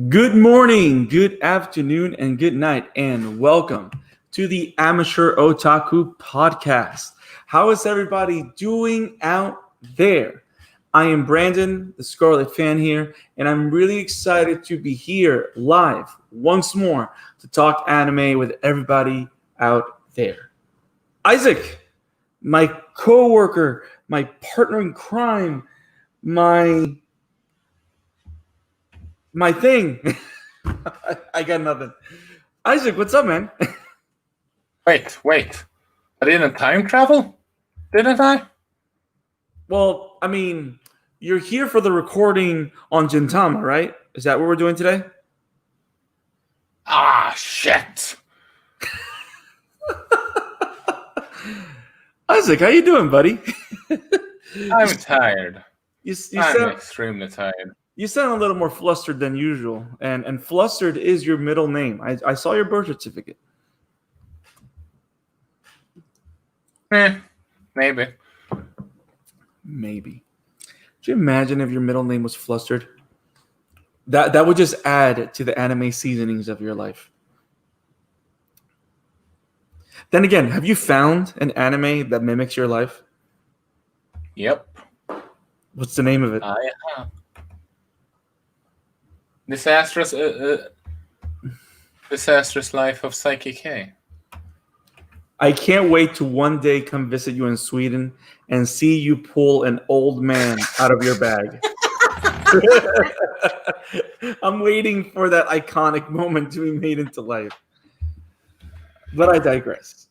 Good morning, good afternoon, and good night, and welcome to the Amateur Otaku Podcast. How is everybody doing out there? I am Brandon, the Scarlet Fan here, and I'm really excited to be here live once more to talk anime with everybody out there. Isak, my co-worker, my partner in crime, my thing. I got nothing. Isak, what's up, man? Wait. I didn't time travel? Didn't I? Well, I mean, you're here for the recording on Gintama, right? Is that what we're doing today? Ah, shit. Isak, how you doing, buddy? I'm tired. I'm extremely tired. You sound a little more flustered than usual, and flustered is your middle name. I saw your birth certificate. Maybe. Maybe. Could you imagine if your middle name was flustered? That would just add to the anime seasonings of your life. Then again, have you found an anime that mimics your life? Yep. What's the name of it? I have. Disastrous Life of Psyche K. I can't wait to one day come visit you in Sweden and see you pull an old man out of your bag. I'm waiting for that iconic moment to be made into life. But I digress.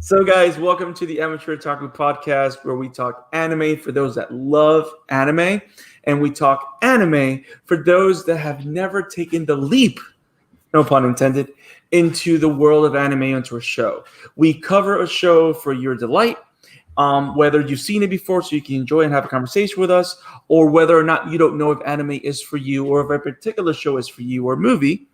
So, guys, welcome to the Amateur Otaku Podcast, where we talk anime for those that love anime, and we talk anime for those that have never taken the leap, no pun intended, into the world of anime into a show. We cover a show for your delight, whether you've seen it before so you can enjoy and have a conversation with us, or whether or not you don't know if anime is for you or if a particular show is for you or movie.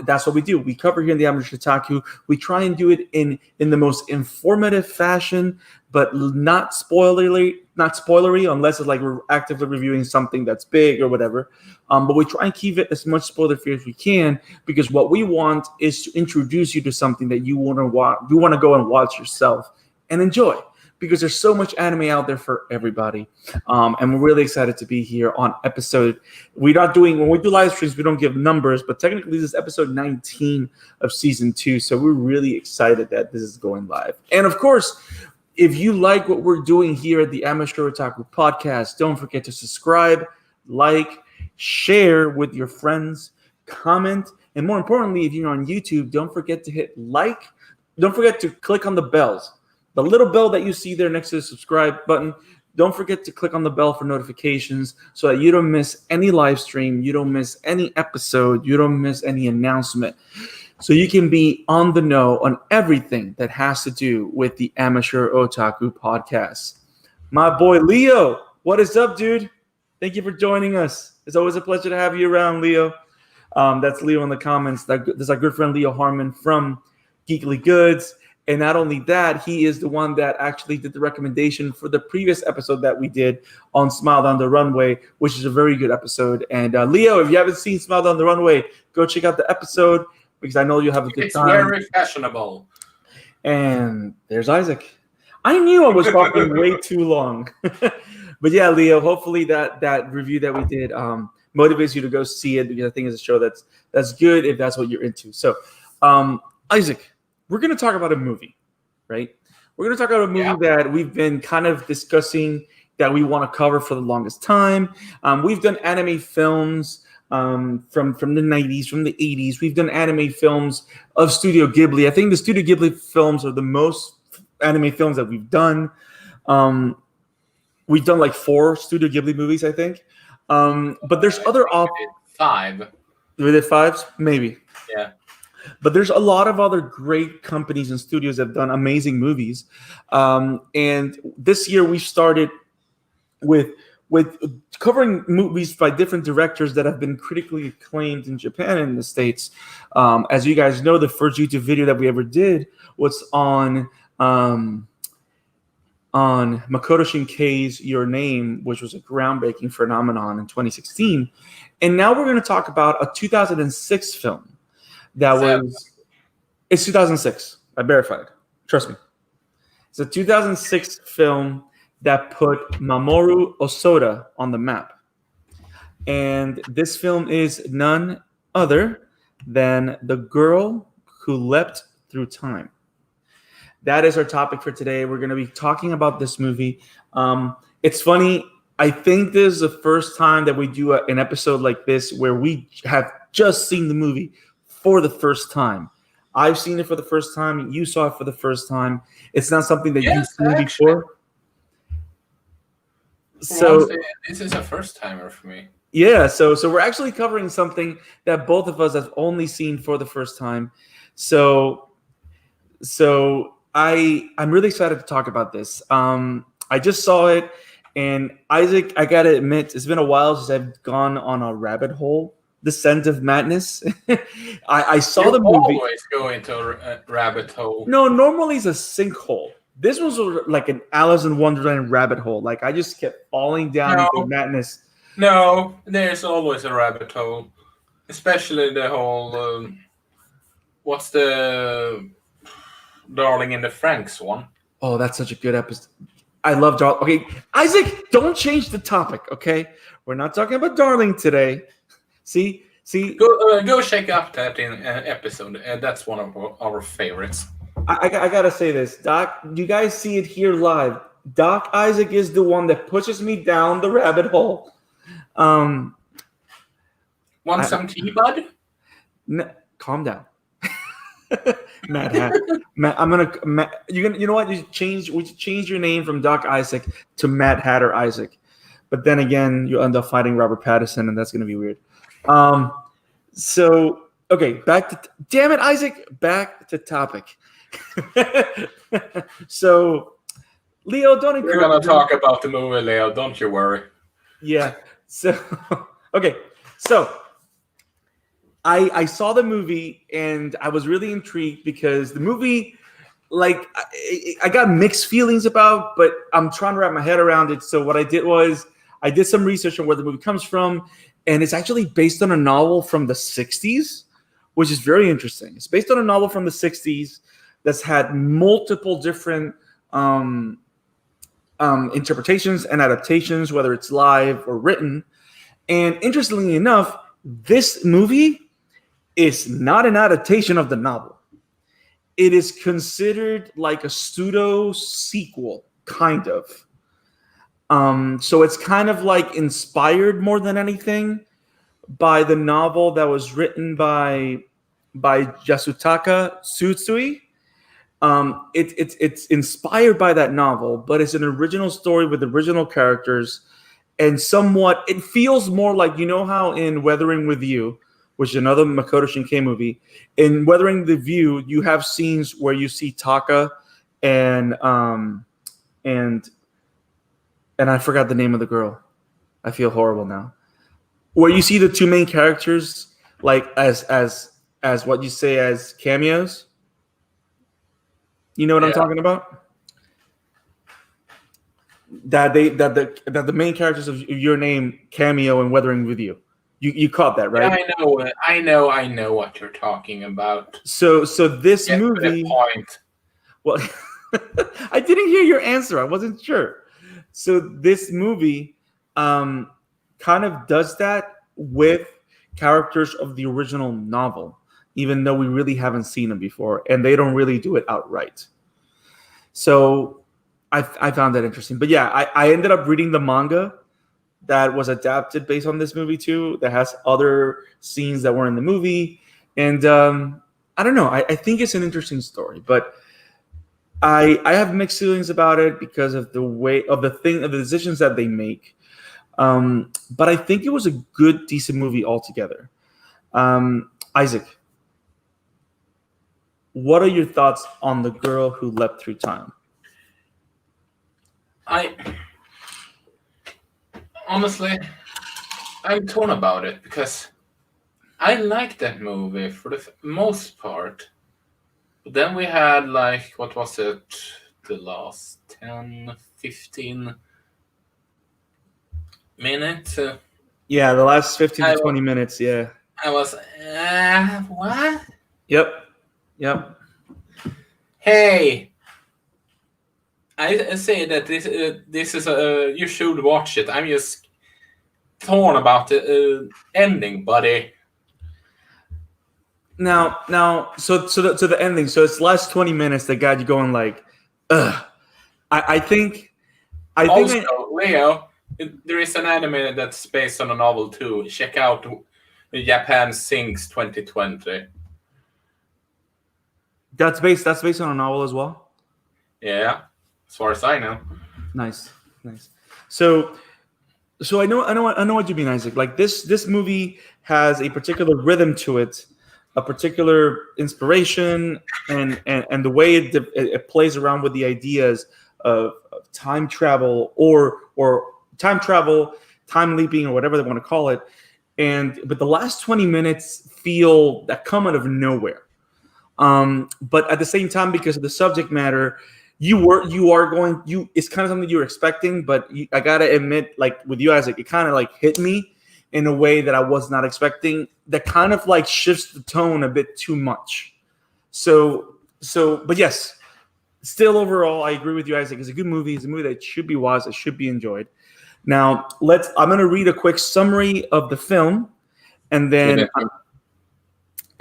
That's what we do. We cover here in the Amateur Otaku. We try and do it in the most informative fashion, but not spoilery, unless it's like we're actively reviewing something that's big or whatever. But we try and keep it as much spoiler-free as we can, because what we want is to introduce you to something that you want to go and watch yourself and enjoy, because there's so much anime out there for everybody. And we're really excited to be here on episode. When we do live streams, we don't give numbers, but technically this is episode 19 of season 2. So we're really excited that this is going live. And of course, if you like what we're doing here at the Amateur Otaku Podcast, don't forget to subscribe, like, share with your friends, comment, and more importantly, if you're on YouTube, don't forget to hit like. Don't forget to click on the bells. The little bell that you see there next to the subscribe button, don't forget to click on the bell for notifications so that you don't miss any live stream, you don't miss any episode, you don't miss any announcement. So you can be on the know on everything that has to do with the Amateur Otaku Podcast. My boy Leo, what is up, dude? Thank you for joining us. It's always a pleasure to have you around, Leo. That's Leo in the comments. There's our good friend Leo Harmon from Geekly Goods. And not only that, he is the one that actually did the recommendation for the previous episode that we did on Smile Down the Runway, which is a very good episode. And Leo, if you haven't seen Smile Down the Runway, go check out the episode, because I know you'll have a good time. It's very fashionable. And there's Isak. I knew I was talking way too long. But yeah, Leo, hopefully that review that we did motivates you to go see it, because I think it's a show that's good if that's what you're into. So, Isak, we're going to talk about a movie, right? We're going to talk about a movie that we've been kind of discussing that we want to cover for the longest time. We've done anime films from the 90s, from the 80s. We've done anime films of Studio Ghibli. I think the Studio Ghibli films are the most anime films that we've done. We've done like 4 Studio Ghibli movies, I think. But there's other... 5. We did 5? Maybe. Yeah. But there's a lot of other great companies and studios that have done amazing movies. And this year we started with covering movies by different directors that have been critically acclaimed in Japan and in the States. As you guys know, the first YouTube video that we ever did was on on Makoto Shinkei's Your Name, which was a groundbreaking phenomenon in 2016. And now we're going to talk about a 2006 film that was... It's 2006. I verified. Trust me. It's a 2006 film that put Mamoru Hosoda on the map. And this film is none other than The Girl Who Leapt Through Time. That is our topic for today. We're going to be talking about this movie. It's funny. I think this is the first time that we do an episode like this where we have just seen the movie for the first time. I've seen it for the first time. You saw it for the first time. It's not something that you've seen before. So this is a first timer for me. Yeah, so we're actually covering something that both of us have only seen for the first time. So I'm really excited to talk about this. I just saw it, and Isaac, I gotta admit, it's been a while since I've gone on a rabbit hole, descent of madness. I saw the movie. You always go into a rabbit hole. No, normally it's a sinkhole. This was like an Alice in Wonderland rabbit hole. Like I just kept falling down into madness. No, there's always a rabbit hole, especially the whole. What's the Darling in the Franxx one? Oh, that's such a good episode. I love Darling. Okay, Isaac, don't change the topic. Okay, we're not talking about Darling today. See. Go check out that episode. That's one of our favorites. I gotta say this, Doc. You guys see it here live. Doc Isaac is the one that pushes me down the rabbit hole. Want some tea, bud? Calm down. Mad Hat. You know what? We should change your name from Doc Isaac to Mad Hatter Isaac. But then again, you'll end up fighting Robert Pattinson, and that's gonna be weird. So okay, damn it, Isaac, back to topic. So Leo, don't encourage. We're gonna talk about the movie, Leo. Don't you worry. Yeah. So okay. So I saw the movie and I was really intrigued because the movie, like, I got mixed feelings about, but I'm trying to wrap my head around it. So what I did was I did some research on where the movie comes from, and it's actually based on a novel from the 60s, which is very interesting. It's based on a novel from the 60s that's had multiple different interpretations and adaptations, whether it's live or written. And interestingly enough, this movie is not an adaptation of the novel. It is considered like a pseudo sequel, kind of. So it's kind of like inspired more than anything by the novel that was written by Yasutaka Tsutsu. It's inspired by that novel, but it's an original story with original characters, and somewhat it feels more like, you know how in Weathering with You, which is another Makoto Shinkei movie, in Weathering the View, you have scenes where you see Taka and I forgot the name of the girl. I feel horrible now. Where you see the two main characters like as what you say as cameos. You know what I'm talking about? That the main characters of Your Name cameo in Weathering with You. You caught that, right? Yeah, I know what you're talking about. So this movie. To the point. Well, I didn't hear your answer. I wasn't sure. So this movie kind of does that with characters of the original novel, even though we really haven't seen them before, and they don't really do it outright. So I found that interesting. But yeah, I ended up reading the manga that was adapted based on this movie too, that has other scenes that were in the movie. And I don't know. I think it's an interesting story, but I have mixed feelings about it because of the decisions that they make. But I think it was a good, decent movie altogether. Isaac, what are your thoughts on The Girl Who Leapt Through Time? Honestly, I'm torn about it because I like that movie for the most part. But then we had, like, what was it, the last 10, 15 minutes. Yeah, the last 15 I to 20 minutes. Yeah. I was, what? Yep. Hey, I say that this is you should watch it. I'm just torn about the ending, buddy. Now, so the ending. So it's last 20 minutes that got you going like, ugh. I think. Also, Leo, there is an anime that's based on a novel too. Check out Japan Sings 2020. That's based on a novel as well. Yeah, as far as I know. Nice. So I know what you mean, Isaac. Like this movie has a particular rhythm to it, a particular inspiration, and the way it plays around with the ideas of time travel or time leaping, or whatever they want to call it. But the last 20 minutes feel that come out of nowhere. But at the same time, because of the subject matter, it's kind of something you were expecting, but I gotta admit, like with you, Isaac, it kind of like hit me in a way that I was not expecting. That kind of like shifts the tone a bit too much. But yes, still overall, I agree with you, Isaac. It's a good movie. It's a movie that should be watched. It should be enjoyed. Now, I'm going to read a quick summary of the film, and then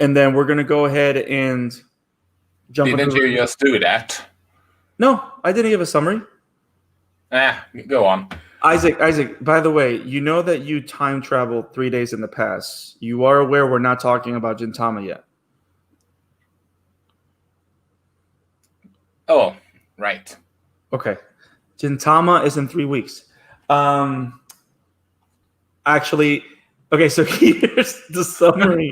we're going to go ahead and jump into. Didn't you just do that? No, I didn't give a summary. Go on. Isaac, by the way, you know that you time traveled 3 days in the past. You are aware we're not talking about Gintama yet. Oh, right. Okay. Gintama is in 3 weeks. Actually, okay, so here's the summary.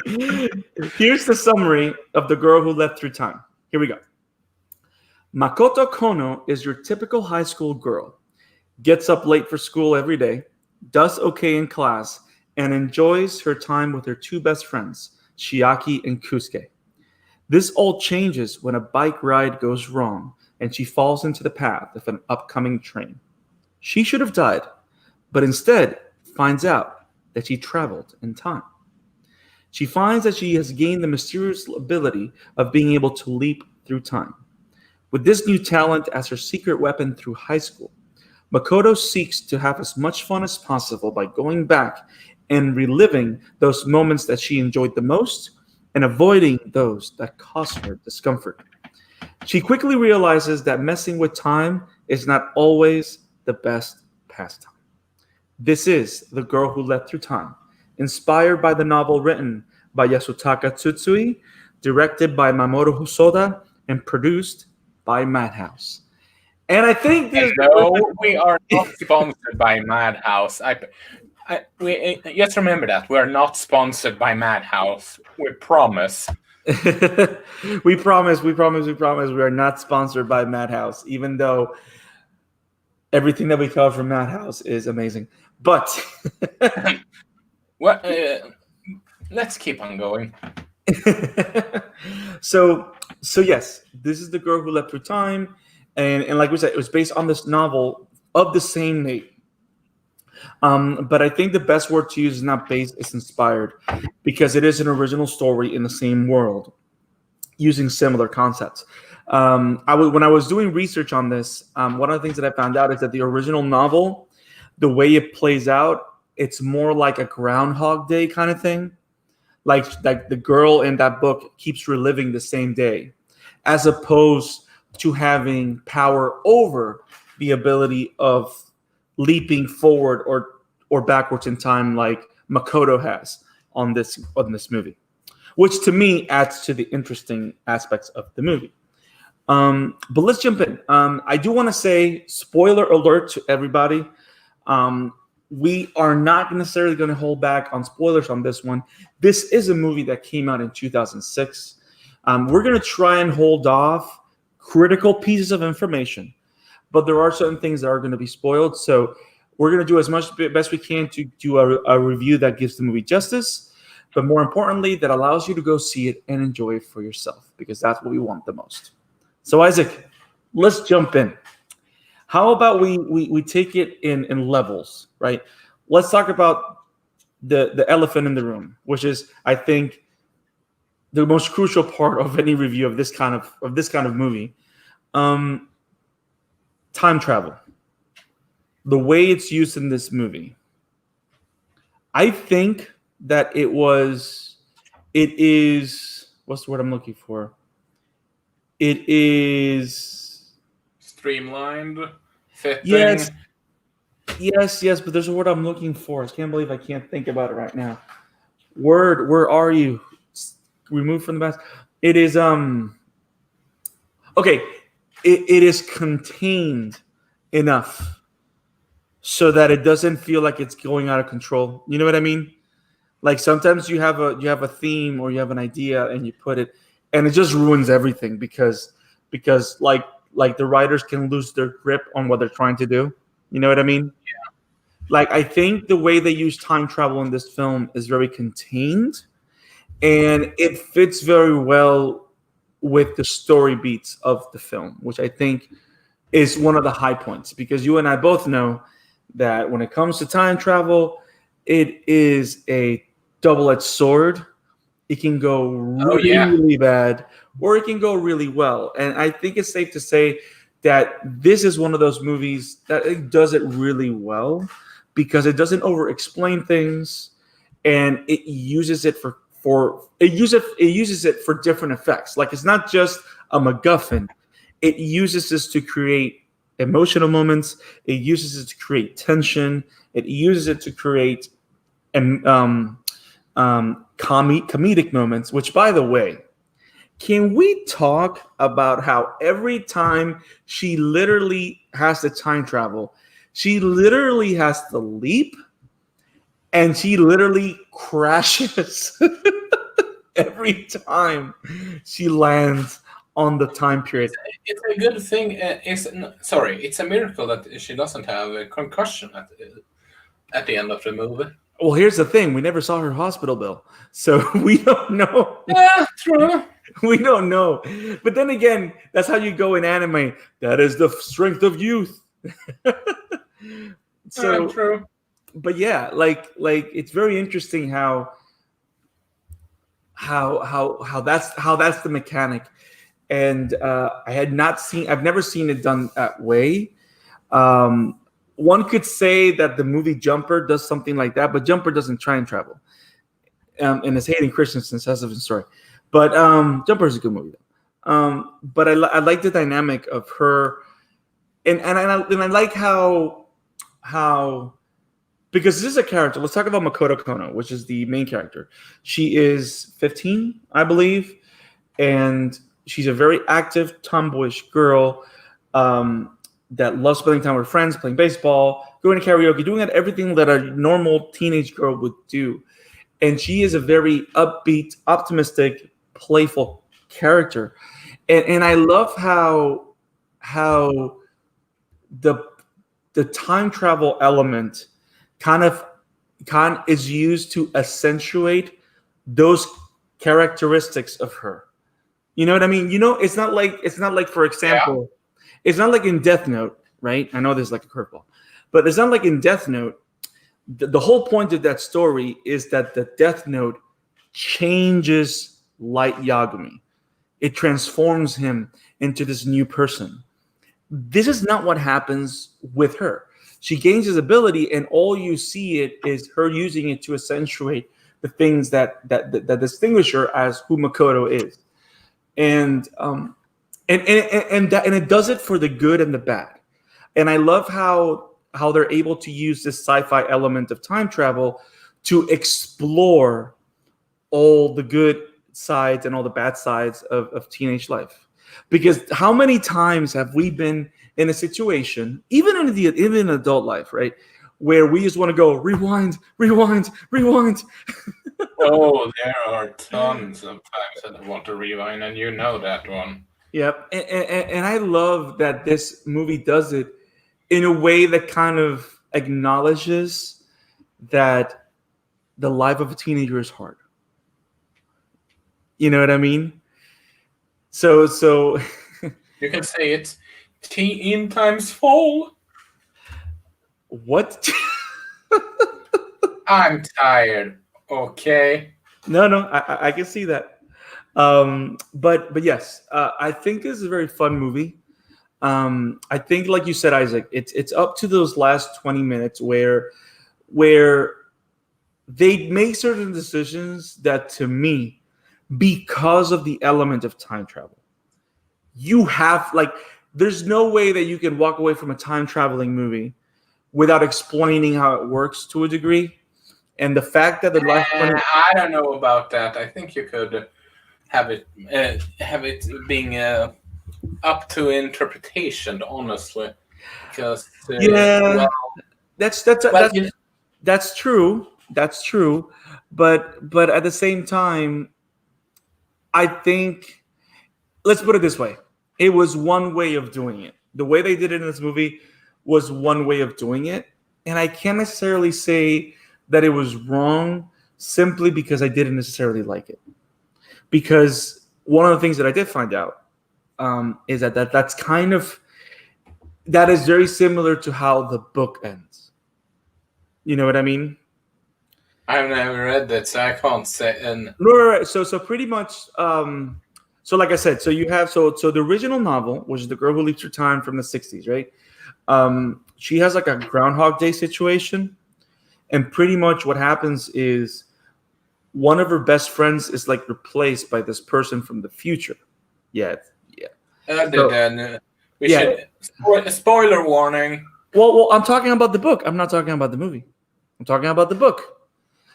Here's the summary of The Girl Who Leapt Through Time. Here we go. Makoto Kono is your typical high school girl. Gets up late for school every day, does okay in class, and enjoys her time with her two best friends, Chiaki and Kusuke. This all changes when a bike ride goes wrong and she falls into the path of an upcoming train. She should have died, but instead finds out that she traveled in time. She finds that she has gained the mysterious ability of being able to leap through time. With this new talent as her secret weapon through high school, Makoto seeks to have as much fun as possible by going back and reliving those moments that she enjoyed the most and avoiding those that caused her discomfort. She quickly realizes that messing with time is not always the best pastime. This is The Girl Who Leapt Through Time, inspired by the novel written by Yasutaka Tsutsu, directed by Mamoru Hosoda, and produced by MadHouse. And I think we are not sponsored by MadHouse. We just remember that we are not sponsored by MadHouse. We promise. we promise. We are not sponsored by MadHouse, even though everything that we cover from MadHouse is amazing. But let's keep on going. So yes, this is The Girl Who Leapt Through Time. And like we said, it was based on this novel of the same name. But I think the best word to use is not based, it's inspired, because it is an original story in the same world, using similar concepts. When I was doing research on this, one of the things that I found out is that the original novel, the way it plays out, it's more like a Groundhog Day kind of thing. Like the girl in that book keeps reliving the same day, as opposed to having power over the ability of leaping forward or backwards in time, like Makoto has on this movie, which to me adds to the interesting aspects of the movie. But let's jump in. I do want to say, spoiler alert to everybody. We are not necessarily going to hold back on spoilers on this one. This is a movie that came out in 2006. We're going to try and hold off critical pieces of information, but there are certain things that are going to be spoiled. So we're going to do as much best we can to do a review that gives the movie justice, but more importantly, that allows you to go see it and enjoy it for yourself, because that's what we want the most. So Isaac, let's jump in. How about we take it in levels, right? Let's talk about the elephant in the room, which is, I think, the most crucial part of any review of this kind of movie. Um, time travel. The way it's used in this movie. I think that it is, what's the word I'm looking for? It is Streamlined, fitting. Yes, but there's a word I'm looking for. I can't believe I can't think about it right now. Word, where are you? Removed from the past. It is okay. It is contained enough so that it doesn't feel like it's going out of control. You know what I mean? Like sometimes you have a theme or you have an idea and you put it, and it just ruins everything because like the writers can lose their grip on what they're trying to do. You know what I mean? Yeah. Like I think the way they use time travel in this film is very contained, and it fits very well with the story beats of the film, which I think is one of the high points, because you and I both know that when it comes to time travel, it is a double-edged sword. It can go really bad, or it can go really well. And I think it's safe to say that this is one of those movies that it does it really well because it doesn't over-explain things, and it uses it it uses it for different effects. Like it's not just a MacGuffin. It uses this to create emotional moments. It uses it to create tension. It uses it to create comedic moments. Which, by the way, can we talk about how every time she literally has to time travel, she literally has to leap, and she literally crashes every time she lands on the time period. It's a good thing. It's a miracle that she doesn't have a concussion at the end of the movie. Well, here's the thing: we never saw her hospital bill, so we don't know. Yeah, true. We don't know. But then again, that's how you go in anime. That is the strength of youth. So true. But yeah, like it's very interesting how that's the mechanic. And I've never seen it done that way. One could say that the movie Jumper does something like that, but Jumper doesn't time travel. And it's Hayden Christensen's has a different story. But Jumper is a good movie. But I like the dynamic of her, and I like how because this is a character. Let's talk about Makoto Kono, which is the main character. She is 15, I believe, and she's a very active, tomboyish girl that loves spending time with friends, playing baseball, going to karaoke, doing everything that a normal teenage girl would do. And she is a very upbeat, optimistic, playful character. And I love how the time travel element kind of is used to accentuate those characteristics of her. You know what I mean? You know, it's not like for example, it's not like in Death Note, right? I know this is like a curveball, but it's not like in Death Note. The whole point of that story is that the Death Note changes Light Yagami. It transforms him into this new person. This is not what happens with her. She gains his ability, and all you see it is her using it to accentuate the things that distinguish her as who Makoto is, and it does it for the good and the bad. And I love how they're able to use this sci-fi element of time travel to explore all the good sides and all the bad sides of teenage life. Because how many times have we been in a situation, even in adult life, right, where we just want to go rewind. Oh, there are tons of times that I want to rewind, and you know that one. Yep, and I love that this movie does it in a way that kind of acknowledges that the life of a teenager is hard. You know what I mean? So You can say Teen times fall. What? I'm tired. Okay. No, I can see that. But yes, I think this is a very fun movie. I think, like you said, Isaac, it's up to those last 20 minutes where they make certain decisions that, to me, because of the element of time travel, you have like, there's no way that you can walk away from a time traveling movie without explaining how it works to a degree. And the fact that the last 20, I don't know about that. I think you could have it being up to interpretation, honestly, because yeah, well, that's well, you know, that's true. That's true. But at the same time, I think, let's put it this way. It was one way of doing it. The way they did it in this movie was one way of doing it. And I can't necessarily say that it was wrong simply because I didn't necessarily like it. Because one of the things that I did find out is that's kind of, that is very similar to how the book ends. You know what I mean? I've never read that, so I can't say. And Right. So pretty much. So like I said, so you have so the original novel, which is The Girl Who Leapt Through Time from the '60s, right? She has like a Groundhog Day situation, and pretty much what happens is one of her best friends is like replaced by this person from the future. Yeah, yeah. other So, than we yeah. should spoiler warning. Well, I'm talking about the book. I'm not talking about the movie. I'm talking about the book.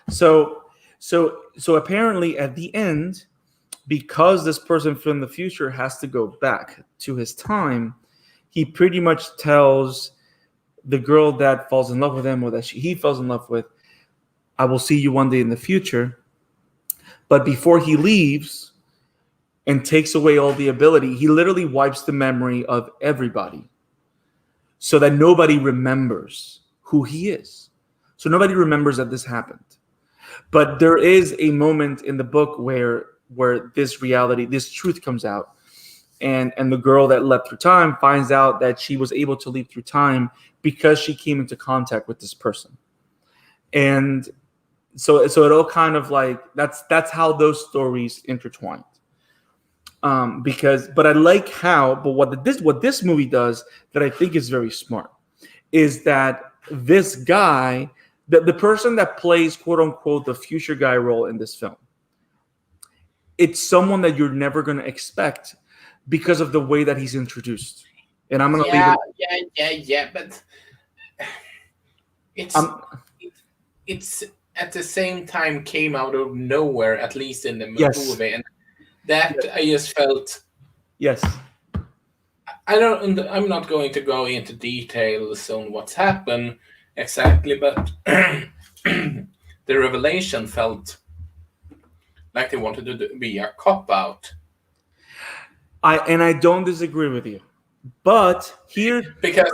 So apparently at the end, because this person from the future has to go back to his time, he pretty much tells the girl that falls in love with him, or that he falls in love with, I will see you one day in the future. But before he leaves and takes away all the ability, he literally wipes the memory of everybody so that nobody remembers who he is. So nobody remembers that this happened. But there is a moment in the book where this reality, this truth comes out, and the girl that leapt through time finds out that she was able to leap through time because she came into contact with this person. And so it all kind of like, that's how those stories intertwined. But I like how, but what this movie does that I think is very smart is that this guy, the person that plays quote unquote the future guy role in this film, it's someone that you're never going to expect because of the way that he's introduced. And I'm going to leave Yeah, but it's Um, it's at the same time came out of nowhere, at least in the Yes. movie, and that I just felt. yes. I'm not going to go into details on what's happened exactly, but the revelation felt like they wanted to be a cop out. I don't disagree with you. But here, Because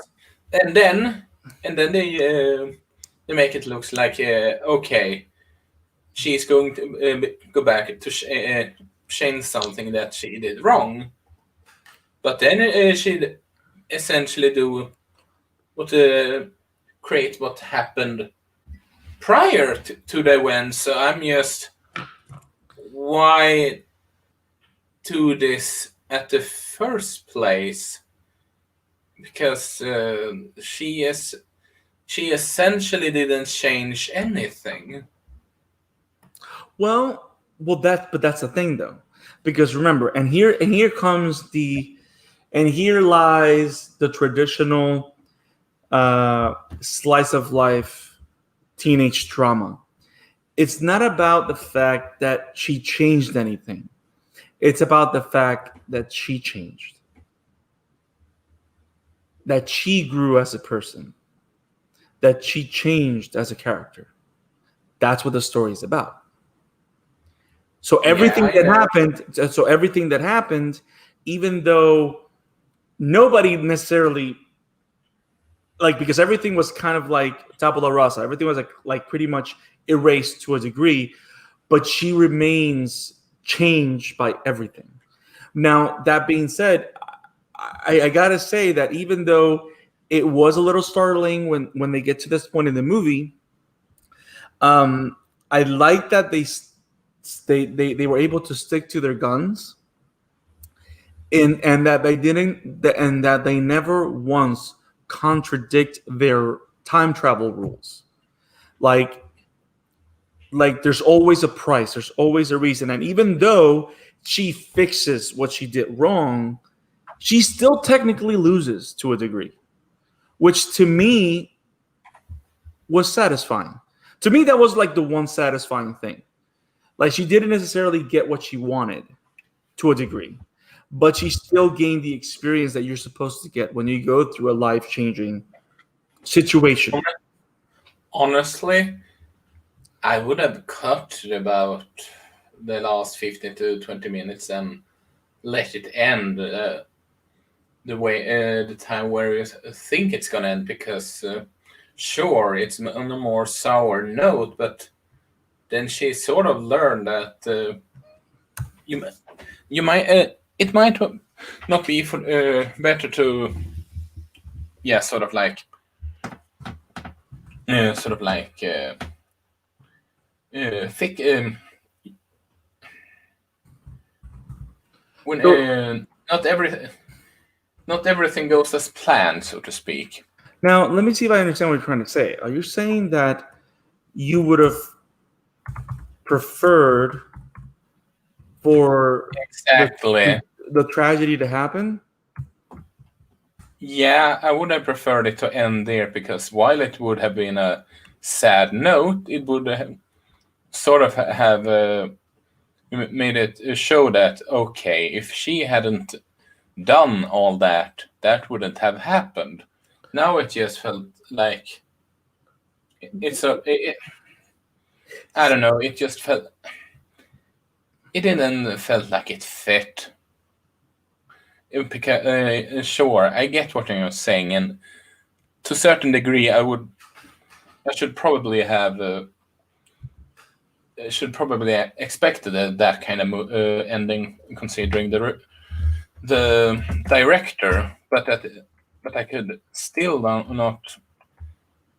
and then they make it looks like okay, she's going to go back to change something that she did wrong, but then she'd essentially do what create what happened prior to the event. So I'm just, why do this at the first place? Because she essentially didn't change anything. that's the thing though, because remember, and here comes and here lies the traditional slice of life teenage drama. It's not about the fact that she changed anything. It's about the fact that she changed, that she grew as a person, that she changed as a character. That's what the story is about. So everything that happened, even though nobody necessarily, like, because everything was kind of like tabula rasa, everything was like pretty much erased to a degree, but she remains changed by everything. Now, that being said, I gotta say that even though it was a little startling when they get to this point in the movie, I like that they were able to stick to their guns, and that they didn't, and that they never once contradict their time travel rules. Like there's always a price, there's always a reason, and even though she fixes what she did wrong, she still technically loses to a degree, which to me was satisfying. To me, that was like the one satisfying thing. Like, she didn't necessarily get what she wanted to a degree, but she still gained the experience that you're supposed to get when you go through a life-changing situation. Honestly, I would have cut about the last 15 to 20 minutes and let it end the way the time where you think it's gonna end, because sure, it's on a more sour note, but then she sort of learned that you might it might not be better to sort of like thick when not everything goes as planned, so to speak. Now, let me see if I understand what you're trying to say. Are you saying that you would have preferred for exactly the tragedy to happen? Yeah, I would have preferred it to end there, because while it would have been a sad note, it would have sort of have made it show that, okay, if she hadn't done all that, that wouldn't have happened. Now it just felt like I don't know, it just felt, it didn't felt like it fit. Because, sure, I get what you're saying, and to a certain degree, I should probably have expected that kind of ending, considering the director, but I could still not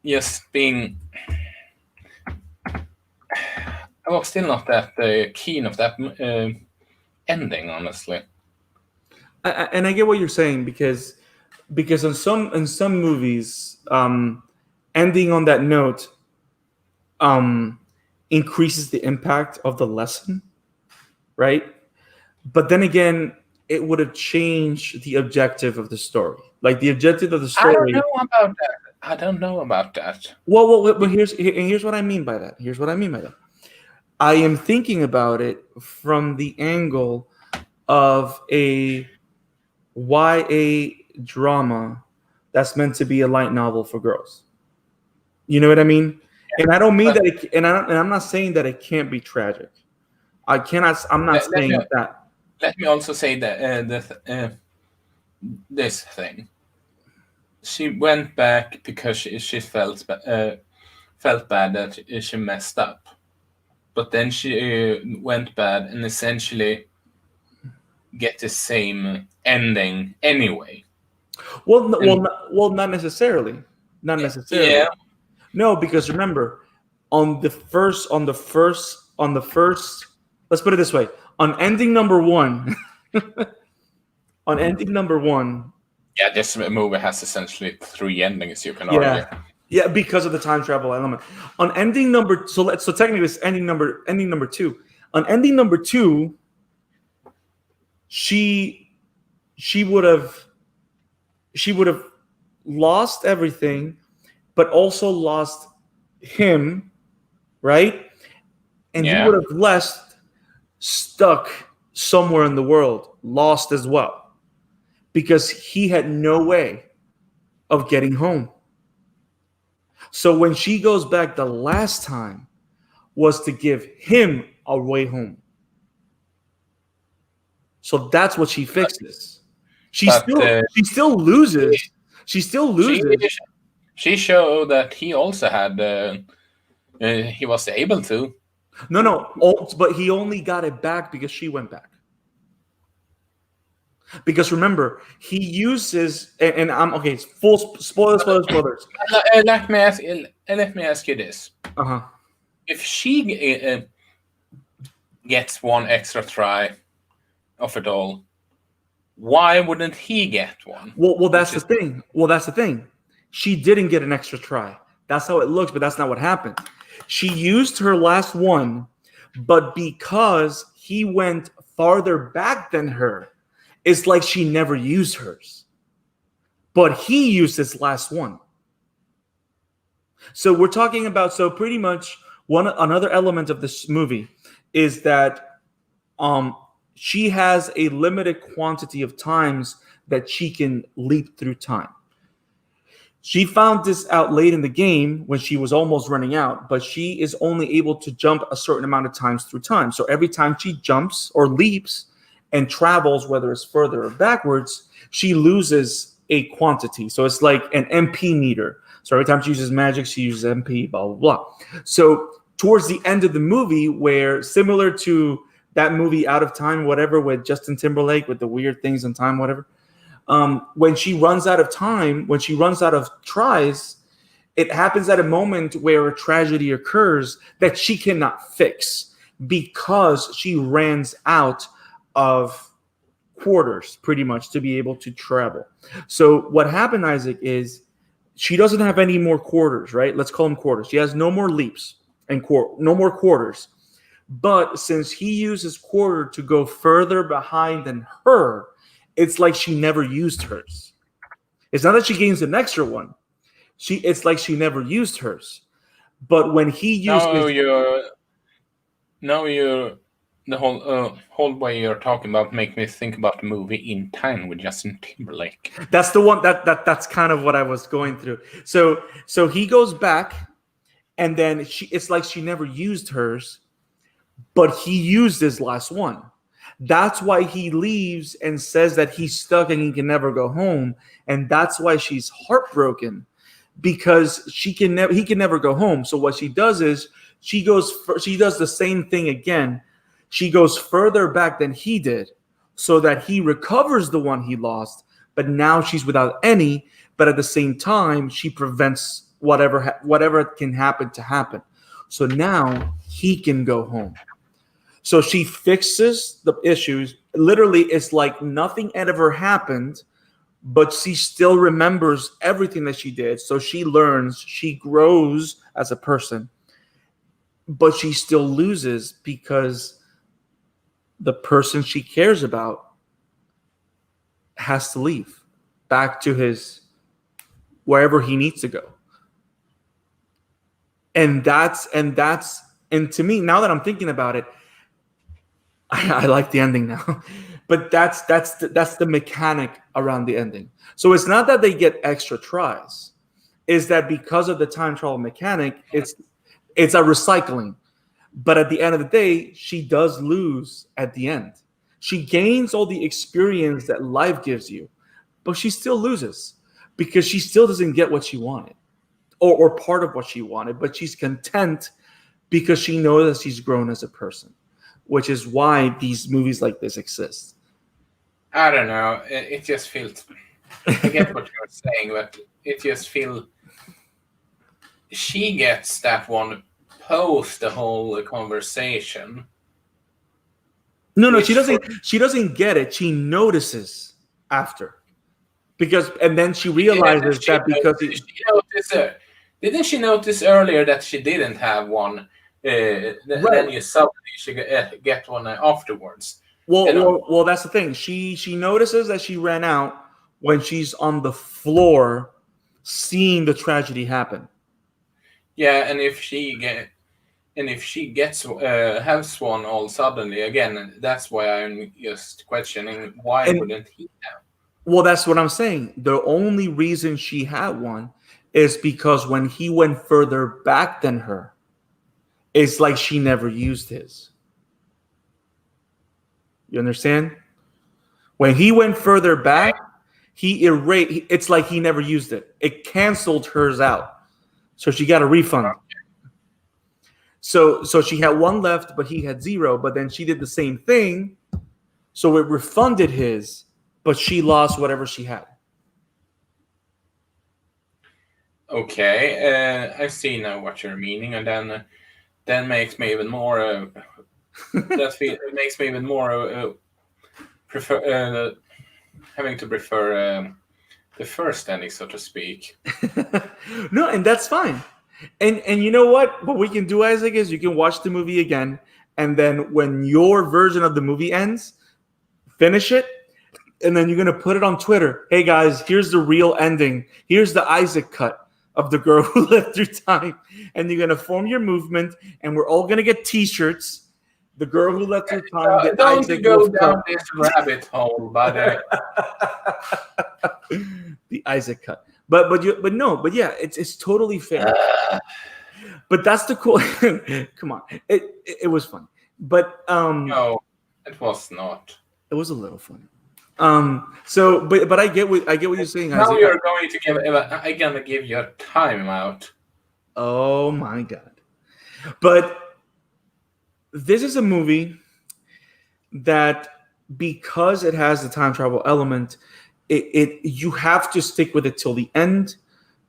just being. I was still not that keen of that ending, honestly. And I get what you're saying, because in some movies, ending on that note increases the impact of the lesson, right? But then again, it would have changed the objective of the story. Like, the objective of the story. I don't know about that. Well, here's what I mean by that. I am thinking about it from the angle of a YA drama that's meant to be a light novel for girls. You know what I mean? And I don't mean that and I'm not saying that it can't be tragic. I'm not saying that. Let me also say that this thing. She went back because she felt bad that she messed up, but then she went bad and essentially get the same ending anyway. Well, not necessarily. Not necessarily. Yeah. No, because remember, on the first, let's put it this way: on ending number one, Yeah, this movie has essentially 3 endings, you can argue. Yeah, because of the time travel element. On ending number, so technically it's ending number 2. On ending number 2, she would have lost everything, but also lost him, right? And he would have left stuck somewhere in the world, lost as well, because he had no way of getting home. So when she goes back the last time, was to give him a way home. So that's what she fixes. She still loses. She still loses. She showed that he also had. He was able to. No, but he only got it back because she went back. Because remember, he uses and I'm okay. It's full spoilers. Let me ask you this: Uh-huh. if she gets one extra try of it all, why wouldn't he get one? Well, that's the thing. Well, that's the thing. She didn't get an extra try. That's how it looks, but that's not what happened. She used her last one, but because he went farther back than her, it's like she never used hers. But he used his last one. So we're talking about, so pretty much another element of this movie is that she has a limited quantity of times that she can leap through time. She found this out late in the game when she was almost running out, but she is only able to jump a certain amount of times through time. So every time she jumps or leaps and travels, whether it's further or backwards, she loses a quantity. So it's like an MP meter. So every time she uses magic, she uses MP, blah, blah, blah. So towards the end of the movie, where similar to that movie Out of Time, whatever, with Justin Timberlake with the weird things in time, whatever, when she runs out of time, when she runs out of tries, it happens at a moment where a tragedy occurs that she cannot fix because she runs out of quarters, pretty much, to be able to travel. So what happened, Isaac, is she doesn't have any more quarters, right? Let's call them quarters. She has no more leaps and no more quarters. But since he uses quarter to go further behind than her, it's like she never used hers. It's not that she gains an extra one. It's like she never used hers. But when he used the whole way you're talking about make me think about the movie In Time with Justin Timberlake. That's the one that's kind of what I was going through. So he goes back, and then it's like she never used hers, but he used his last one. That's why he leaves and says that he's stuck and he can never go home, and that's why she's heartbroken, because he can never go home. So what she does is she does the same thing again. She goes further back than he did, so that he recovers the one he lost, but now she's without any. But at the same time, she prevents whatever can happen to happen. So now he can go home. So she fixes the issues. Literally, it's like nothing ever happened, but she still remembers everything that she did. So she learns, she grows as a person, but she still loses because the person she cares about has to leave back to his wherever he needs to go. And to me, now that I'm thinking about it, I like the ending now, but that's the mechanic around the ending. So it's not that they get extra tries, is that because of the time travel mechanic, it's a recycling. But at the end of the day, she does lose at the end. She gains all the experience that life gives you, but she still loses because she still doesn't get what she wanted or part of what she wanted, but she's content because she knows that she's grown as a person, which is why these movies like this exist. I don't know. It just feels... I get what you're saying, but it just feels... She gets that one post the whole conversation. No, she doesn't. She doesn't get it. She notices after, and then she realizes that because didn't she notice earlier that she didn't have one? Right. Then you suddenly should get one afterwards. Well, that's the thing. She notices that she ran out when she's on the floor, seeing the tragedy happen. Yeah, and if she gets has one all suddenly again, that's why I'm just questioning why wouldn't he have? Well, that's what I'm saying. The only reason she had one is because when he went further back than her, it's like she never used his. You understand? When he went further back, he erased. It's like he never used it. It canceled hers out, so she got a refund. So she had one left, but he had zero. But then she did the same thing, so it refunded his, but she lost whatever she had. Okay, I see now what you're meaning, and then makes me even more. It makes me even more prefer having to prefer the first ending, so to speak. No, and that's fine. And you know what we can do, Isaac, is you can watch the movie again, and then when your version of the movie ends, finish it, and then you're gonna put it on Twitter. Hey guys, here's the real ending. Here's the Isaac cut of The Girl Who Leapt Through Time, and you're gonna form your movement, and we're all gonna get T-shirts. The Girl Who Leapt Through Time. The Don't Isaac go Wolf down cut. this rabbit hole, but The Isaac cut. But yeah, it's totally fair. But that's the cool. Come on, it was fun, but no, it was not. it was a little funny. So, but I get what you're saying. Now Isaac. you're going to give. I'm gonna give you a timeout. Oh my god! But this is a movie that, because it has the time travel element, it you have to stick with it till the end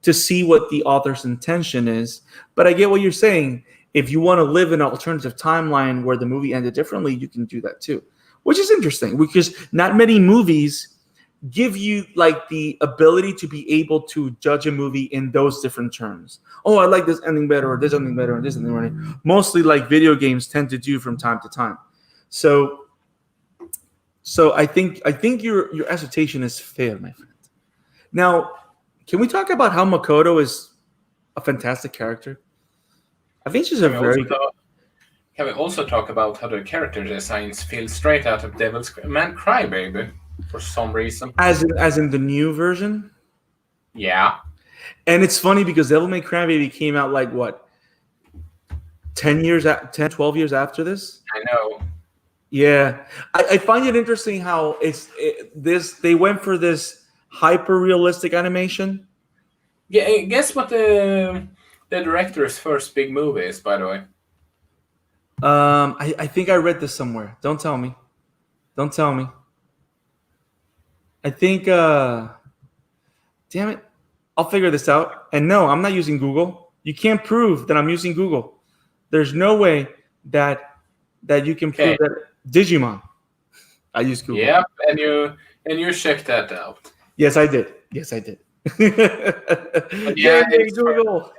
to see what the author's intention is. But I get what you're saying. If you want to live in an alternative timeline where the movie ended differently, you can do that too, which is interesting because not many movies give you like the ability to be able to judge a movie in those different terms. Oh, I like this ending better, or this ending better, or this ending better. Mostly like video games tend to do from time to time. So I think your assertion is fair, my friend. Now, can we talk about how Makoto is a fantastic character? I think she's a very good. Can we also talk about how the character designs feel straight out of Devil's Man Crybaby for some reason? As in the new version? Yeah. And it's funny because Devil May Cry Baby came out like what? 12 years after this? I know. Yeah. I find it interesting how they went for this hyper realistic animation. Yeah, guess what the director's first big movie is, by the way? I think I read this somewhere. Don't tell me. I think damn it. I'll figure this out. And no, I'm not using Google. You can't prove that I'm using Google. There's no way that you can prove that. Digimon. I use Google. Yep, and you checked that out. Yes, I did. Yeah, Google.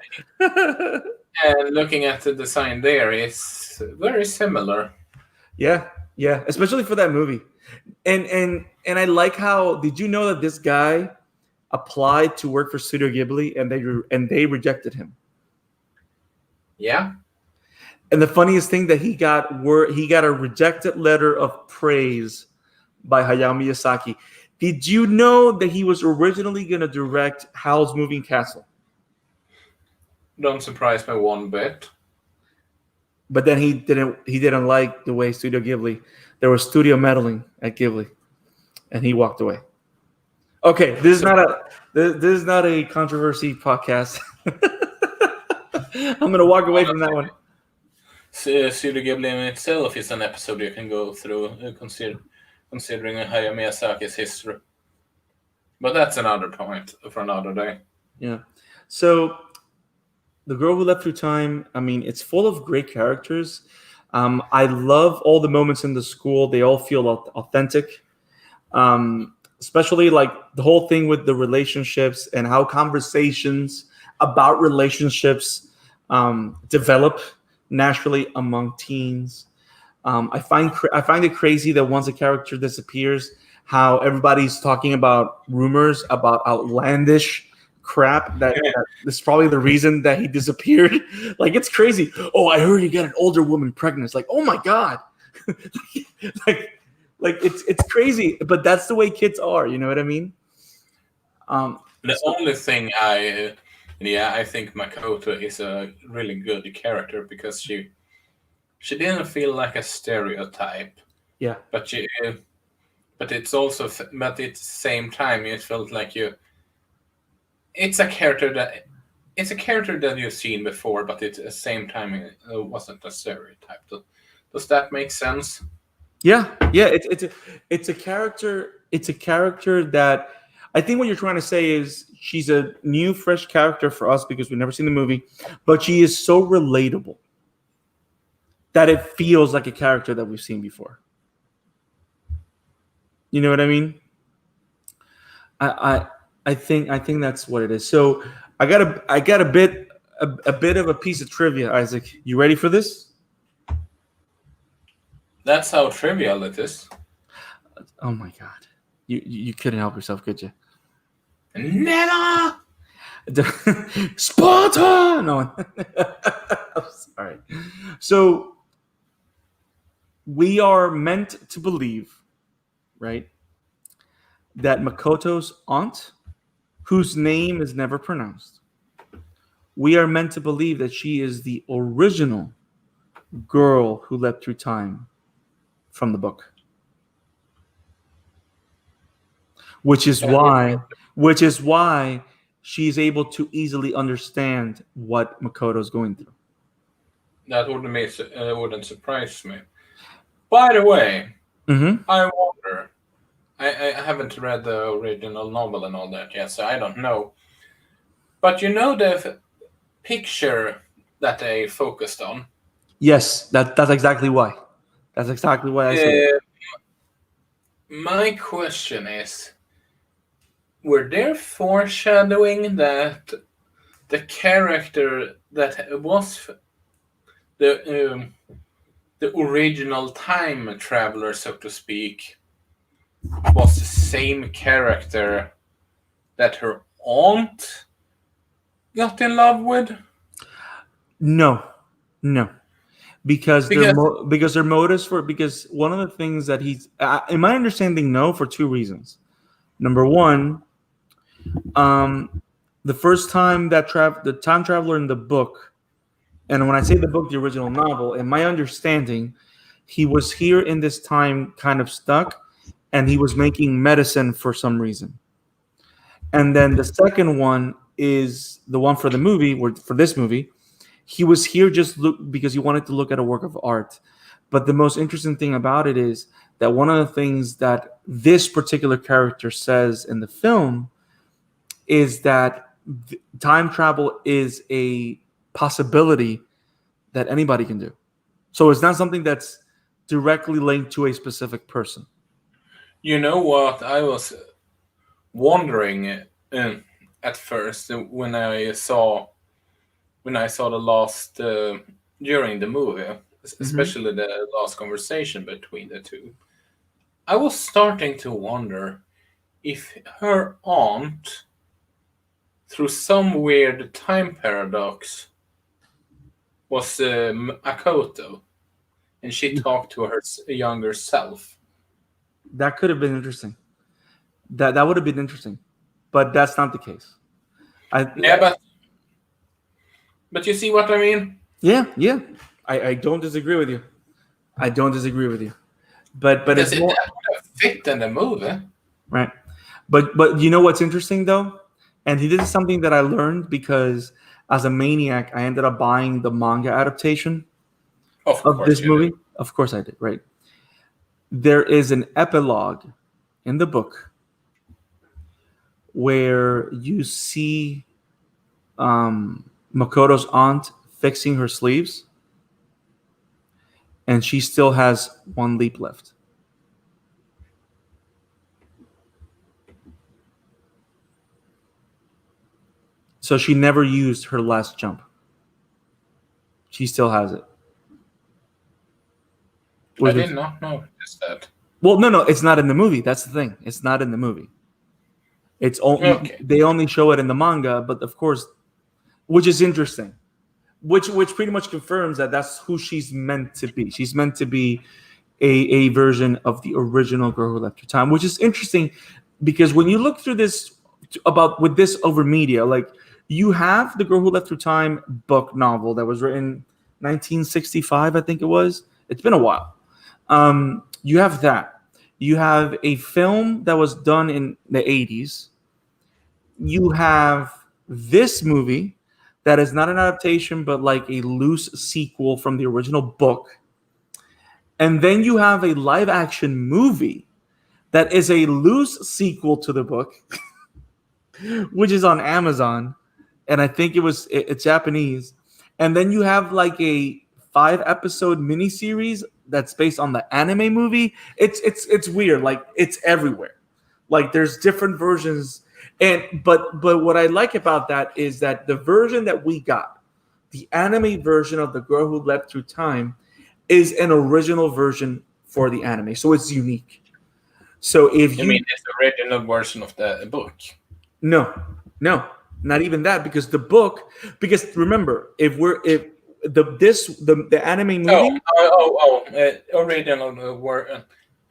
And looking at the design there, it's very similar. Yeah, especially for that movie. And I like how, did you know that this guy applied to work for Studio Ghibli and they rejected him? Yeah. And the funniest thing that he got a rejected letter of praise by Hayao Miyazaki. Did you know that he was originally going to direct Howl's Moving Castle? Don't surprise me one bit. But then he didn't like the way Studio Ghibli. There was studio meddling at Ghibli, and he walked away. Okay, this is not a controversy podcast. I'm gonna walk away from that one. Studio Ghibli in itself is an episode you can go through, considering Hayao Miyazaki's history. But that's another point for another day. Yeah. So, The Girl Who Leapt Through Time, I mean, it's full of great characters. I love all the moments in the school. They all feel authentic. Especially like the whole thing with the relationships and how conversations about relationships develop naturally among teens. I find it crazy that once a character disappears, how everybody's talking about rumors about outlandish crap that is probably the reason that he disappeared. Like, it's crazy. Oh, I heard he got an older woman pregnant. It's like, oh my god, like it's crazy. But that's the way kids are. You know what I mean? Only thing I think Makoto is a really good character because she didn't feel like a stereotype. Yeah. But it's also, but at the same time, it felt like it's a character that you've seen before, but at the same time, it wasn't a stereotype. Does that make sense? Yeah. It's a character it's a character that I think what you're trying to say is she's a new, fresh character for us because we've never seen the movie, but she is so relatable that it feels like a character that we've seen before. You know what I mean? I think that's what it is. So I got a bit of a piece of trivia, Isaac. You ready for this? That's how trivial it is. Oh my god. You couldn't help yourself, could you? Never! Sparta! No. I'm sorry. So we are meant to believe, right, that Makoto's aunt, whose name is never pronounced, we are meant to believe that she is the original girl who leapt through time from the book. Which is why she's able to easily understand what Makoto's going through. That wouldn't surprise me. By the way, I wonder. I haven't read the original novel and all that yet, so I don't know. But you know the picture that they focused on? Yes, that's exactly why. That's exactly why I said it. My question is, were there foreshadowing that the character that was the original time traveler, so to speak, was the same character that her aunt got in love with? No. Because their motives for because one of the things that he's in my understanding, no, for two reasons. Number one, the first time that the time traveler in the book, and when I say the book, the original novel, in my understanding, he was here in this time kind of stuck, and he was making medicine for some reason. And then the second one is the one for the movie, or for this movie. He was here because he wanted to look at a work of art. But the most interesting thing about it is that one of the things that this particular character says in the film is that time travel is a possibility that anybody can do. So it's not something that's directly linked to a specific person. You know what? I was wondering at first when I saw the last during the movie, especially the last conversation between the two. I was starting to wonder if her aunt, through some weird time paradox, was Makoto, and she talked to her younger self. That could have been interesting. That would have been interesting, but that's not the case. But you see what I mean? Yeah. I don't disagree with you. But Because it's more that would have fit in the movie, right. But you know what's interesting though, and this is something that I learned because as a maniac, I ended up buying the manga adaptation of this movie. Of course, I did. Right. There is an epilogue in the book where you see Makoto's aunt fixing her sleeves, and she still has one leap left. So she never used her last jump. She still has it. I did not notice that. Well, no, it's not in the movie. That's the thing. It's not in the movie. It's only They only show it in the manga, but of course, which is interesting. Which pretty much confirms that that's who she's meant to be. She's meant to be a version of the original Girl Who Leapt Through Time, which is interesting because when you look through this with this over media, like you have the Girl Who Leapt Through Time book novel that was written 1965, I think it was. It's been a while. You have that. You have a film that was done in the 80s. You have this movie that is not an adaptation, but like a loose sequel from the original book. And then you have a live action movie that is a loose sequel to the book, which is on Amazon, and I think it's Japanese. And then you have like a 5 episode miniseries that's based on the anime movie. It's weird. Like it's everywhere. Like there's different versions. And but what I like about that is that the version that we got, the anime version of The Girl Who Leapt Through Time, is an original version for the anime. So it's unique. So if You mean it's the original version of the book? No, not even that, because the book. Because remember, if the anime movie,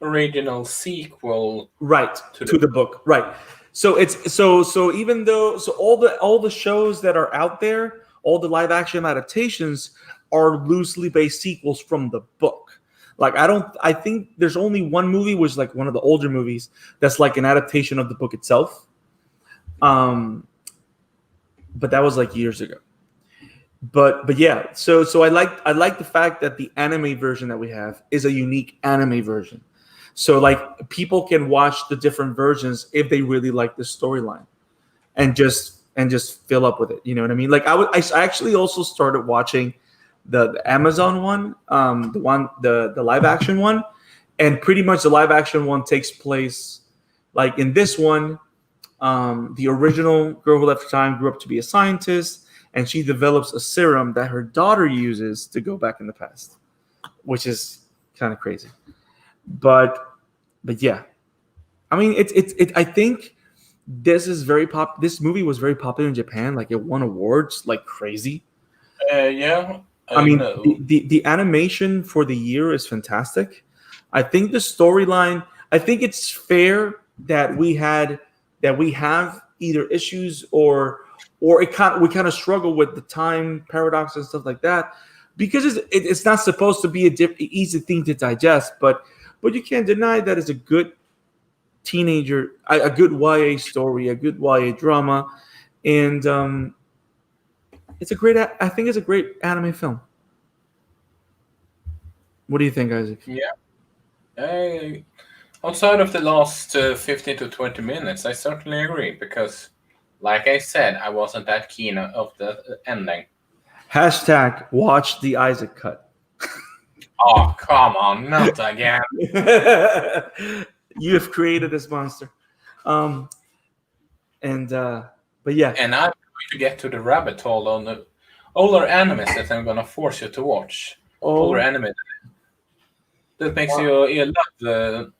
original sequel, right, to the book, right. So it's so even though all the shows that are out there, all the live action adaptations are loosely based sequels from the book. Like I think there's only one movie, which is like one of the older movies, that's like an adaptation of the book itself. But that was like years ago. But yeah, so I like the fact that the anime version that we have is a unique anime version. So like people can watch the different versions if they really like the storyline, and just fill up with it. You know what I mean? Like I actually also started watching the Amazon one, the live action one, and pretty much the live action one takes place like in this one. The original Girl Who Left Through Time grew up to be a scientist, and she develops a serum that her daughter uses to go back in the past, which is kind of crazy. But yeah, I mean, I think this movie was very popular in Japan. Like it won awards like crazy. Yeah. I mean, the animation for the year is fantastic. I think the storyline. I think it's fair that we have either issues or we kind of struggle with the time paradox and stuff like that, because it's not supposed to be easy thing to digest. But you can't deny that it's a good a good YA story, a good YA drama, and I think it's a great anime film. What do you think, Isaac? Yeah. Outside of the last 15 to 20 minutes, I certainly agree, because, like I said, I wasn't that keen of the ending. # watch the Isaac cut. Oh, come on, not again. You have created this monster. But yeah. And I'm going to get to the rabbit hole on the older animes that I'm going to force you to watch. Older anime that makes you love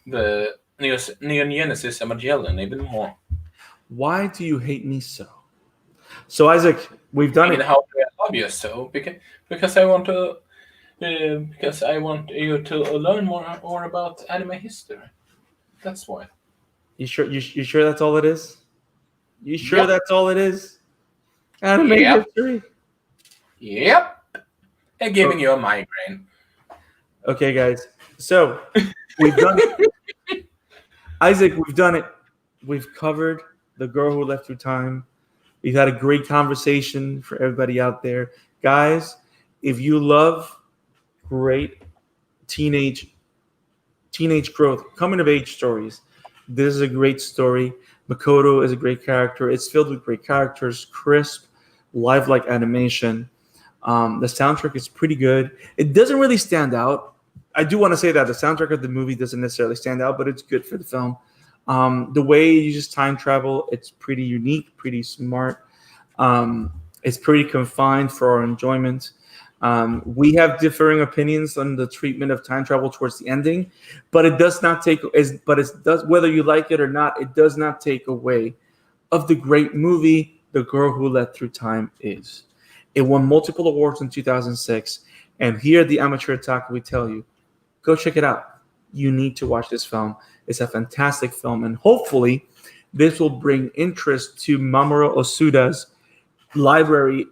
the Neon Genesis Evangelion even more. Why do you hate me so? So Isaac, we've done it. How do I love you so? Because I want to. Because I want you to learn more about anime history. That's why. You sure? You sure that's all it is? You sure that's all it is? Anime history. Yep. And giving you a migraine. Okay, guys. So we've done it. Isaac, we've done it. We've covered The Girl Who Leapt Through Time. We've had a great conversation for everybody out there. Guys, if you love great teenage growth, coming of age stories, this is a great story. Makoto is a great character. It's filled with great characters, crisp, lifelike animation. The soundtrack is pretty good. It doesn't really stand out. I do want to say that the soundtrack of the movie doesn't necessarily stand out, but it's good for the film. The way you use time travel, it's pretty unique, pretty smart. It's pretty confined for our enjoyment. We have differing opinions on the treatment of time travel towards the ending, but it does not take. Whether you like it or not, it does not take away of the great movie The Girl Who Leapt Through Time is. It won multiple awards in 2006, and here at the Amateur Otaku, we tell you, go check it out. You need to watch this film. It's a fantastic film, and hopefully, this will bring interest to Mamoru Hosoda's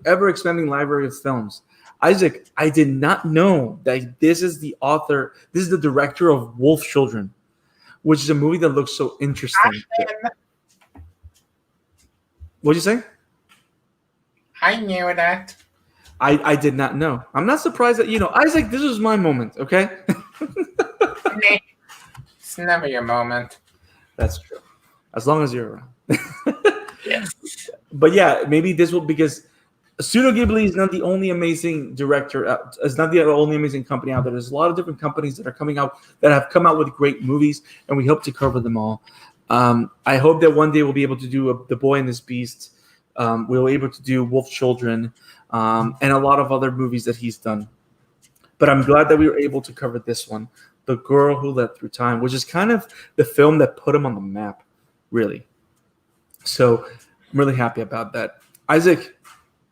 ever-expanding library of films. Isaac, I did not know that this is the director of Wolf Children, which is a movie that looks so interesting. What'd you say? I knew that. I did not know. I'm not surprised that, Isaac, this was my moment, okay? It's never your moment. That's true. As long as you're around. Yes. But yeah, maybe this will, because Studio Ghibli is not the only amazing director. It's not the only amazing company out there. There's a lot of different companies that are coming out that have come out with great movies, and we hope to cover them all. I hope that one day we'll be able to do The Boy and His Beast. We'll be able to do Wolf Children, and a lot of other movies that he's done. But I'm glad that we were able to cover this one, The Girl Who Leapt Through Time, which is kind of the film that put him on the map, really. So I'm really happy about that. Isaac,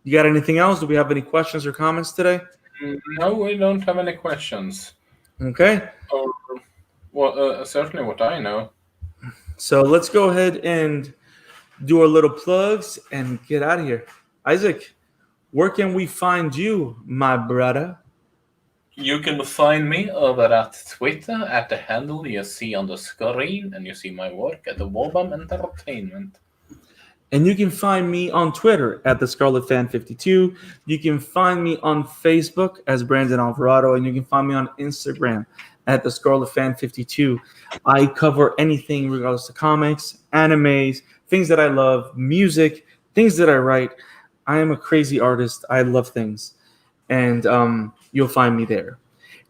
you got anything else? Do we have any questions or comments today? No, we don't have any questions. Okay. Or, well, certainly what I know. So let's go ahead and do our little plugs and get out of here. Isaac, where can we find you, my brother? You can find me over at Twitter at the handle you see on the screen, and you see my work at the Wobam Entertainment. And you can find me on Twitter at the ScarletFan52. You can find me on Facebook as Brandon Alvarado, and you can find me on Instagram at the ScarletFan52. I cover anything regardless to comics, animes, things that I love, music, things that I write. I am a crazy artist. I love things. And you'll find me there.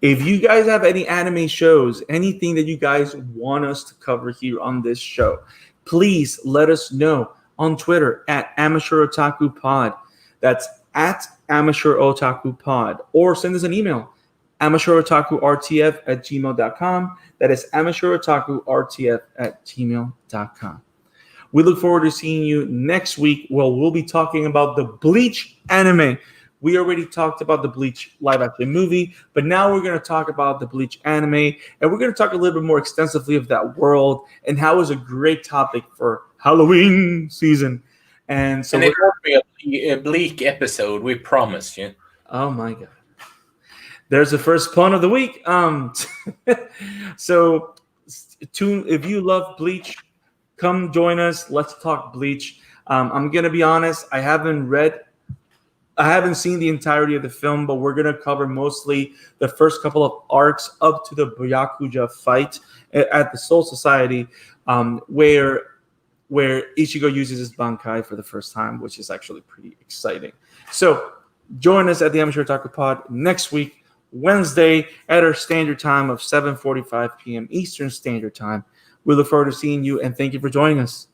If you guys have any anime shows, anything that you guys want us to cover here on this show, please let us know on Twitter at Amateur Otaku Pod. That's at Amateur Otaku Pod. Or send us an email, amateurOtakuRTF@gmail.com. That is amateurOtakuRTF@gmail.com. We look forward to seeing you next week. Well, we'll be talking about the Bleach anime. We already talked about the Bleach live-action movie, but now we're going to talk about the Bleach anime, and we're going to talk a little bit more extensively of that world and how it's a great topic for Halloween season. And so it won't be a bleak episode, we promise you. Oh my God. There's the first pun of the week. So if you love Bleach, come join us. Let's talk Bleach. I'm going to be honest. I haven't seen the entirety of the film, but we're going to cover mostly the first couple of arcs up to the Byakuya fight at the Soul Society, where Ichigo uses his Bankai for the first time, which is actually pretty exciting. So join us at the Amateur Otaku Pod next week, Wednesday, at our standard time of 7:45 p.m. Eastern Standard Time. We look forward to seeing you, and thank you for joining us.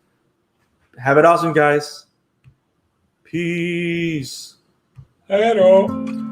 Have it awesome, guys. Peace. Hello.